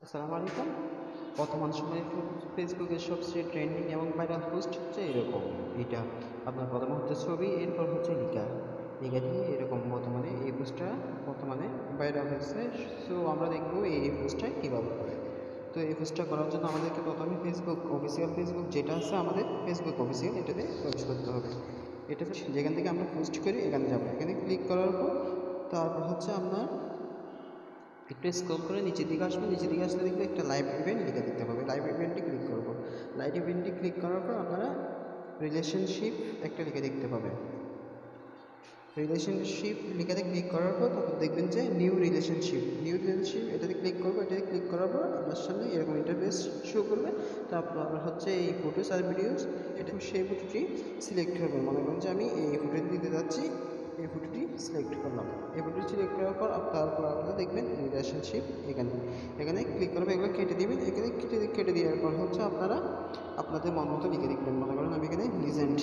আসসালামু আলাইকুম। বর্তমান সময়ে ফেসবুকের সবচেয়ে ট্রেন্ডিং এবং ভাইরাল পোস্ট হচ্ছে এরকম। এটা আপনার প্রথমে হচ্ছে ছবি, এরপর হচ্ছে লিখা। লিখা দিয়ে এরকম বর্তমানে এই পোস্টটা বর্তমানে ভাইরাল হয়েছে। সো আমরা দেখব এই পোস্টটা কীভাবে করে। তো এই পোস্টটা করার জন্য আমাদেরকে প্রথমে ফেসবুক যেটা আছে আমাদের ফেসবুক অফিসিয়াল এটাতে প্রবেশ করতে হবে। এটাতে যেখান থেকে আমরা পোস্ট করি এখানে যাবো, এখানে ক্লিক করার পর তারপর হচ্ছে আপনার একটু স্ক্রল করে নিচের দিকে আসবে, নিচের দিকে আসলে দেখবে একটা লাইভ ইভেন্ট লিখে দিতে হবে। লাইভ ইভেন্টে ক্লিক করব। লাইভ ইভেন্টে ক্লিক করার পর আপনারা রিলেশনশিপ একটা লিখে দেখতে পাবেন। রিলেশনশিপ লিখাতে ক্লিক করার পর তারপর দেখবেন যে নিউ রিলেশনশিপ এটাতে ক্লিক করবো। এটাতে ক্লিক করার পর আপনার সামনে এরকম ইন্টারফেস শো করবে। তারপর হচ্ছে এই ফটোস আর ভিডিওস, এটা সেই ফটোটি সিলেক্ট করবেন। মনে করেন যে আমি এই ফটোটি দিতে যাচ্ছি, এই ফটোটি সিলেক্ট করলাম। এই ফটোটি সিলেক্ট করার পর তারপর আপনারা দেখবেন রিলেশনশিপ এখানে এখানে ক্লিক করবে, এগুলো কেটে দেবেন। এখানে কেটে দেওয়ার পর হচ্ছে আপনারা আপনাদের মন মতো লিখে দেখবেন। মনে করেন আমি এখানে লিজেন্ড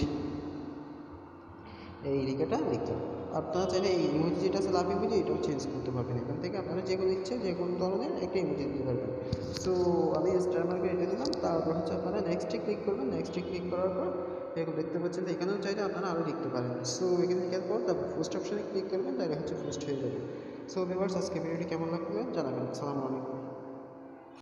এই লেখাটা লিখতে হবে। আপনারা চাইলে এই ইমোজি যেটা আছে লাভ ইমোজি এটাও চেঞ্জ করতে পারবেন। এখান থেকে আপনারা যে কোনো ইচ্ছে যে কোনো ধরনের একটা ইমোজি দিতে পারবেন। সো আমি স্টার মার্কে রেখে দিলাম। তারপর হচ্ছে আপনারা নেক্সটে ক্লিক করবেন। নেক্সটে ক্লিক করার পর এরকম দেখতে পাচ্ছেন, এখানেও চাইলে আপনারা আরও লিখতে পারেন। সো এখানে লেখার পর তারপর পোস্ট অপশনে ক্লিক করবেন, তাহলে হচ্ছে পোস্ট হয়ে যাবে। সো ভিউয়ার্স, আজকে ভিডিওটি কেমন লাগবে জানাবেন। আসসালামু আলাইকুম।